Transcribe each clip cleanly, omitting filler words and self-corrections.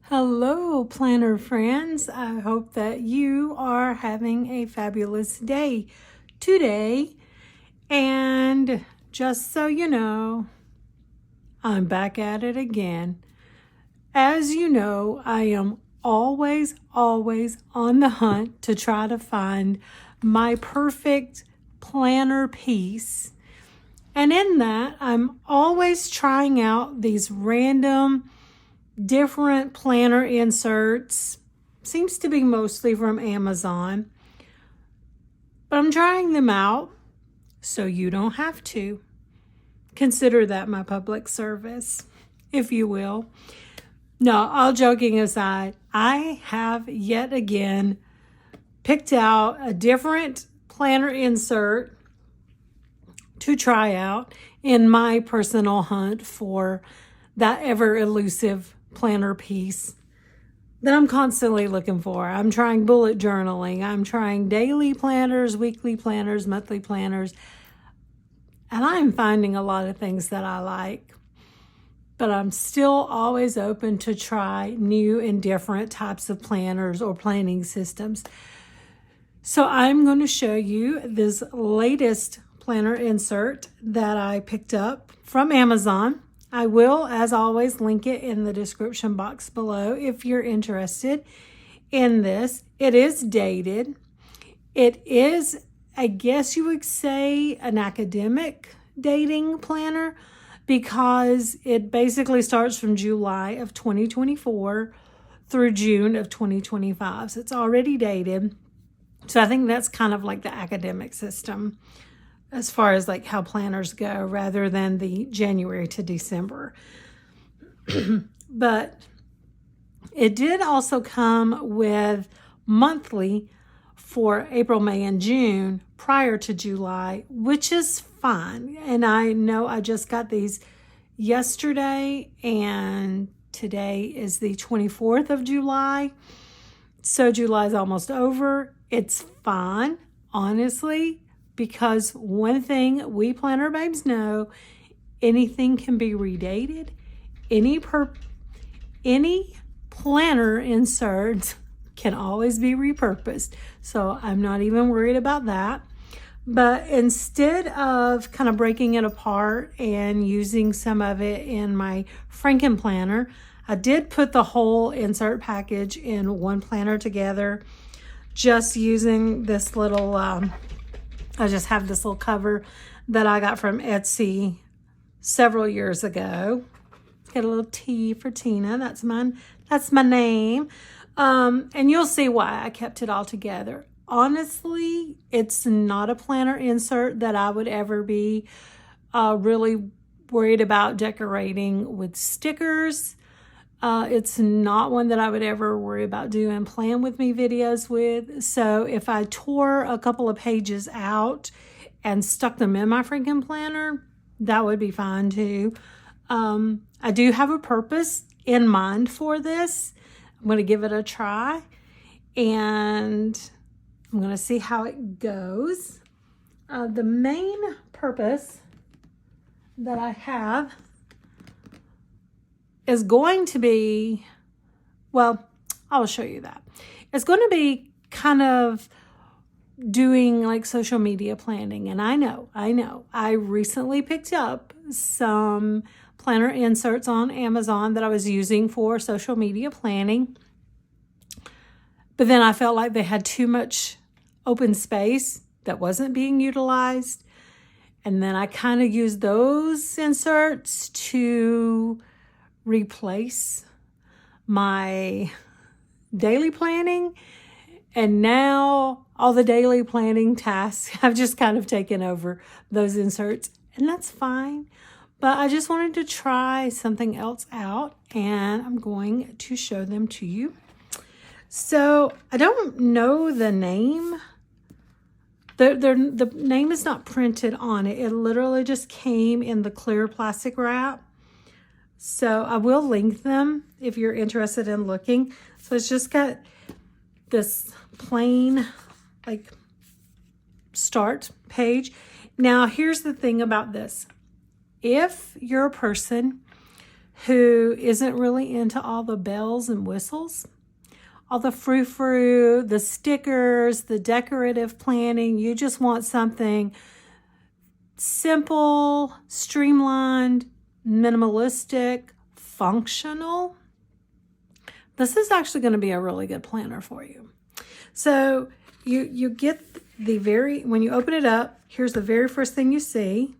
Hello, planner friends. I hope that you are having a fabulous day today. And just so you know, I'm back at it again. As you know, I am always on the hunt to try to find my perfect planner piece. And in that, I'm always trying out these random different planner inserts. Seems to be mostly from Amazon, but I'm trying them out so you don't have to. Consider that my public service, if you will. No, all joking aside, I have yet again picked out a different planner insert to try out in my personal hunt for that ever elusive planner piece that I'm constantly looking for. I'm trying bullet journaling. I'm trying daily planners, weekly planners, monthly planners. And I'm finding a lot of things that I like. But I'm still always open to try new and different types of planners or planning systems. So I'm going to show you this latest planner insert that I picked up from Amazon. I will, as always, link it in the description box below if you're interested in this. It is dated. It is, I guess you would say, an academic dating planner because it basically starts from July of 2024 through June of 2025. So it's already dated. So I think that's kind of like the academic system as far as like how planners go rather than the January to December. But it did also come with monthly for April, May, and June prior to July, which is fine. And I know I just got these yesterday and today is the 24th of July. So July is almost over. It's fine, honestly. Because one thing we planner babes know, anything can be redated. Any planner insert can always be repurposed. So I'm not even worried about that. But instead of kind of breaking it apart and using some of it in my Franken planner, I did put the whole insert package in one planner together, just using this little I just have this little cover that I got from Etsy several years ago. Got a little T for Tina. That's my name. And you'll see why I kept it all together. Honestly, it's not a planner insert that I would ever be really worried about decorating with stickers. It's not one that I would ever worry about doing plan with me videos with. So if I tore a couple of pages out and stuck them in my Franken planner, that would be fine too. I do have a purpose in mind for this. I'm going to give it a try and I'm going to see how it goes. The main purpose that I have is going to be, well, I'll show you that. It's going to be kind of doing like social media planning. And I know, I recently picked up some planner inserts on Amazon that I was using for social media planning. But then I felt like they had too much open space that wasn't being utilized. And then I kind of used those inserts to replace my daily planning, and now all the daily planning tasks have just kind of taken over those inserts, and that's fine. But I just wanted to try something else out, and I'm going to show them to you. So I don't know the name. The name is not printed on it. It literally just came in the clear plastic wrap. So I will link them if you're interested in looking. So it's just got this plain like start page. Now here's the thing about this. If you're a person who isn't really into all the bells and whistles, all the frou-frou, the stickers, the decorative planning. You just want something simple, streamlined, minimalistic, functional. This is actually going to be a really good planner for you. So you get when you open it up, here's the very first thing you see.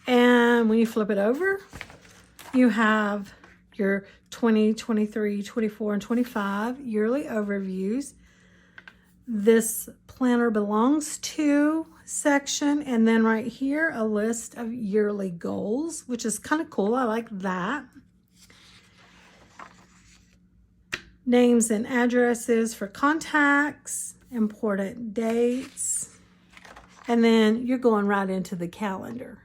And when you flip it over, you have your 20, 23, 24, and 25 yearly overviews. This planner belongs to section, and then right here, a list of yearly goals, which is kind of cool. I like that. Names and addresses for contacts, important dates, and then you're going right into the calendar.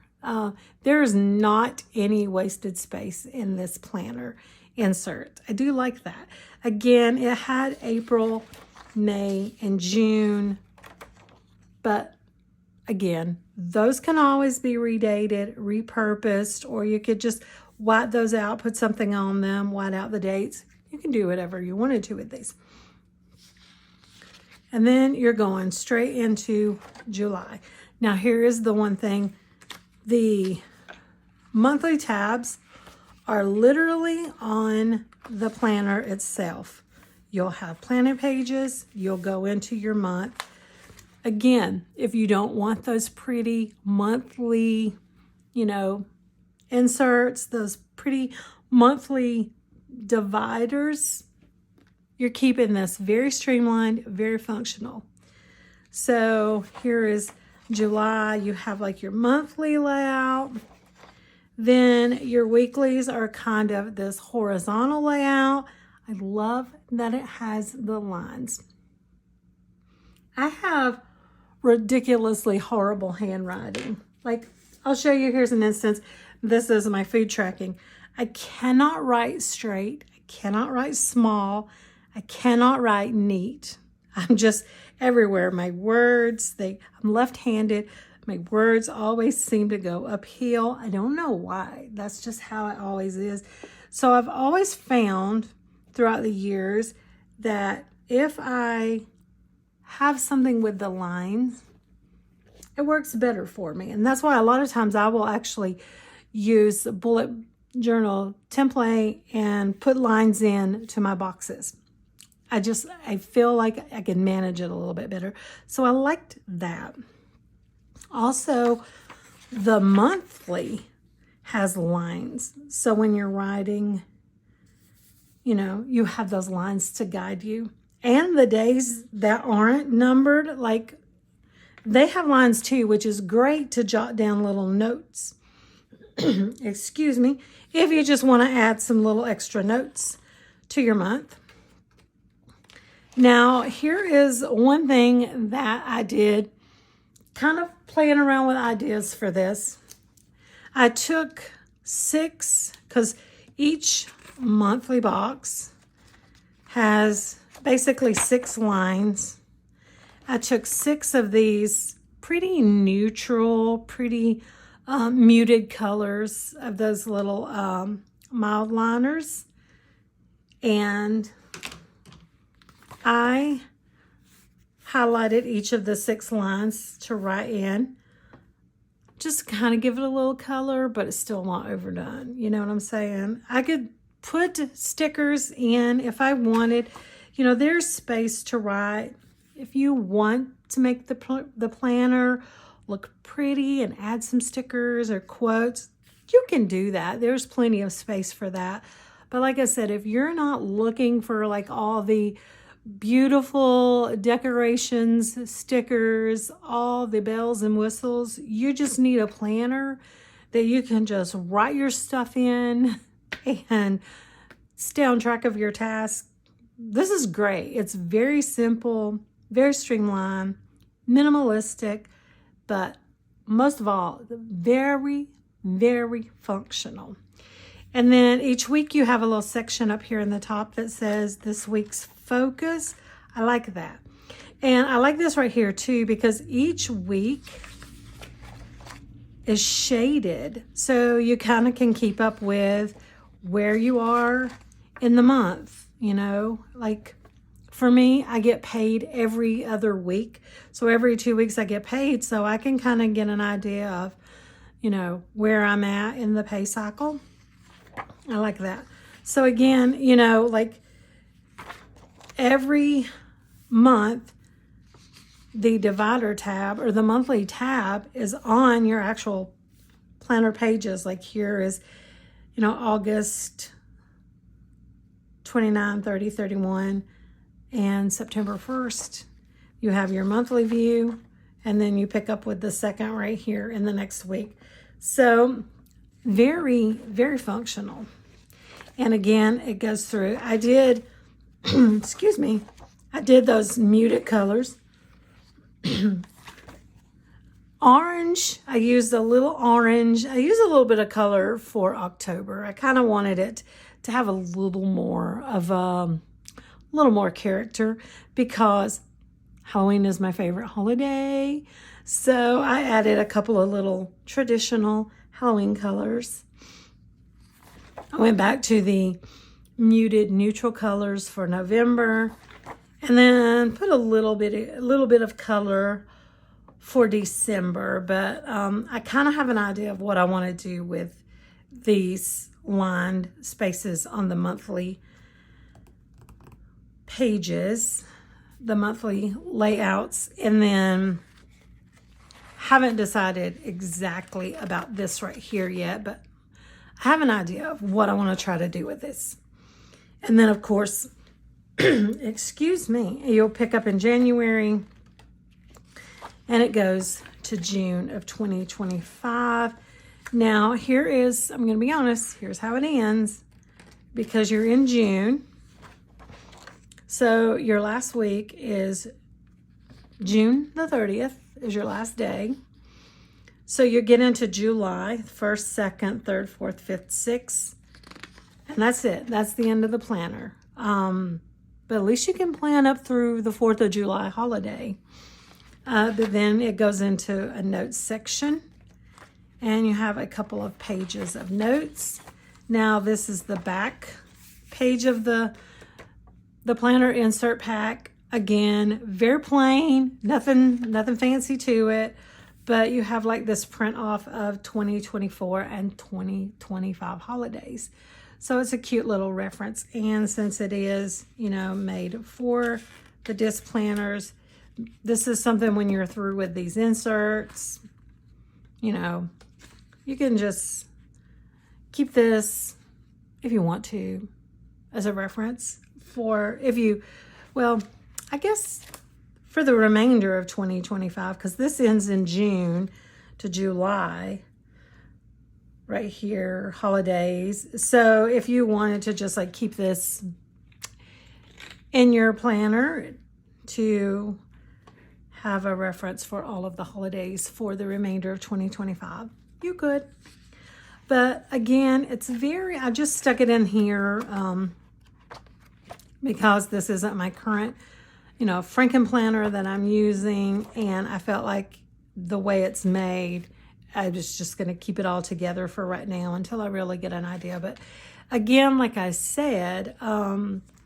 There's not any wasted space in this planner insert. I do like that. Again, it had April, May, and June, but again, those can always be redated, repurposed, or you could just white those out, put something on them, white out the dates. You can do whatever you wanted to with these. And then you're going straight into July. Now, here is the one thing. The monthly tabs are literally on the planner itself. You'll have planner pages. You'll go into your month. Again, if you don't want those pretty monthly, inserts, those pretty monthly dividers, you're keeping this very streamlined, very functional. So here is July. You have like your monthly layout. Then your weeklies are kind of this horizontal layout. I love that it has the lines. I have ridiculously horrible handwriting. Like, I'll show you, here's an instance. This is my food tracking. I cannot write straight. I cannot write small. I cannot write neat. I'm just everywhere. My words, I'm left-handed. My words always seem to go uphill. I don't know why. That's just how it always is. So I've always found throughout the years that if I have something with the lines, it works better for me. And that's why a lot of times I will actually use a bullet journal template and put lines in to my boxes. I feel like I can manage it a little bit better. So I liked that. Also, the monthly has lines. So when you're writing, you have those lines to guide you. And the days that aren't numbered, like, they have lines too, which is great to jot down little notes. Excuse me. If you just want to add some little extra notes to your month. Now, here is one thing that I did, kind of playing around with ideas for this. I took 6, because each monthly box has basically 6 lines. I took 6 of these pretty neutral, pretty muted colors of those little mild liners. And I highlighted each of the 6 lines to write in. Just kind of give it a little color, but it's still not overdone. You know what I'm saying? I could put stickers in if I wanted. There's space to write. If you want to make the planner look pretty and add some stickers or quotes, you can do that. There's plenty of space for that. But like I said, if you're not looking for like all the beautiful decorations, stickers, all the bells and whistles, you just need a planner that you can just write your stuff in and stay on track of your task. This is great. It's very simple, very streamlined, minimalistic, but most of all, very, very functional. And then each week you have a little section up here in the top that says this week's focus. I like that. And I like this right here too, because each week is shaded. So you kind of can keep up with where you are in the month, you know, like for me, I get paid every other week. So every 2 weeks I get paid, so I can kind of get an idea of, you know, where I'm at in the pay cycle. I like that. So again, you know, like every month, the divider tab or the monthly tab is on your actual planner pages. Like here is, you know, August 29, 30, 31, and September 1st. You have your monthly view, and then you pick up with the second right here in the next week. So very, very functional. And again, it goes through. I did, excuse me, I did those muted colors. Orange, I used a little orange. I used a little bit of color for October. I kind of wanted it to have a little more of a little more character because Halloween is my favorite holiday. So I added a couple of little traditional Halloween colors. I went back to the muted neutral colors for November and then put a little bit of color for December, but I kind of have an idea of what I want to do with these lined spaces on the monthly pages, the monthly layouts, and then haven't decided exactly about this right here yet, but I have an idea of what I want to try to do with this. And then of course, excuse me, you'll pick up in January and it goes to June of 2025. Now here is, I'm going to be honest, here's how it ends because you're in June. So your last week is June the 30th is your last day. So you get into July, 1st, 2nd, 3rd, 4th, 5th, 6th. And that's it. That's the end of the planner. But at least you can plan up through the 4th of July holiday. But then it goes into a notes section. And you have a couple of pages of notes. Now this is the back page of the planner insert pack. Again, very plain, nothing fancy to it. But you have like this print off of 2024 and 2025 holidays. So it's a cute little reference. And since it is, you know, made for the disc planners, this is something when you're through with these inserts, you know, you can just keep this if you want to as a reference for if you, well, I guess for the remainder of 2025, because this ends in June to July, right here, holidays. So if you wanted to just like keep this in your planner to have a reference for all of the holidays for the remainder of 2025, you could. But again, it's very, I just stuck it in here because this isn't my current, you know, Franken planner that I'm using, and I felt like the way it's made, I was just going to keep it all together for right now until I really get an idea. But again, like I said,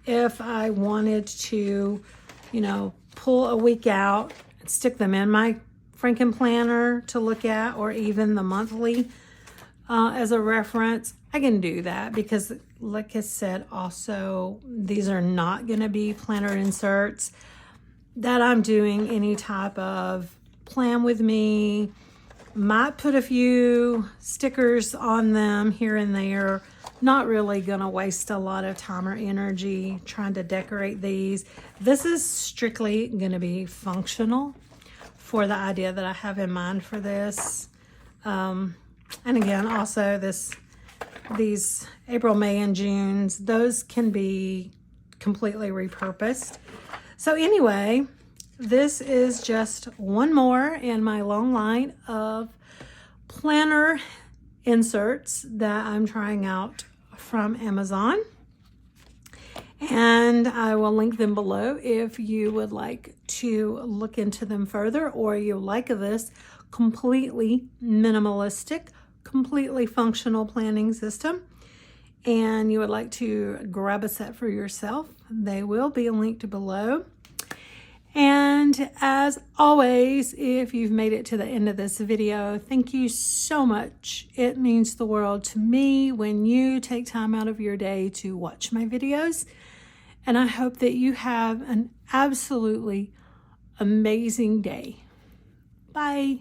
if I wanted to, you know, pull a week out and stick them in my Franken planner to look at, or even the monthly as a reference, I can do that because like I said, also, these are not going to be planner inserts that I'm doing any type of plan with me. Might put a few stickers on them here and there. Not really going to waste a lot of time or energy trying to decorate these. This is strictly going to be functional for the idea that I have in mind for this. And again, also these April, May, and Junes, those can be completely repurposed. So anyway, this is just one more in my long line of planner inserts that I'm trying out from Amazon. And I will link them below if you would like to look into them further, or you like this completely minimalistic, completely functional planning system. and you would like to grab a set for yourself, they will be linked below. And as always, if you've made it to the end of this video, thank you so much. It means the world to me when you take time out of your day to watch my videos. And I hope that you have an absolutely amazing day. Bye.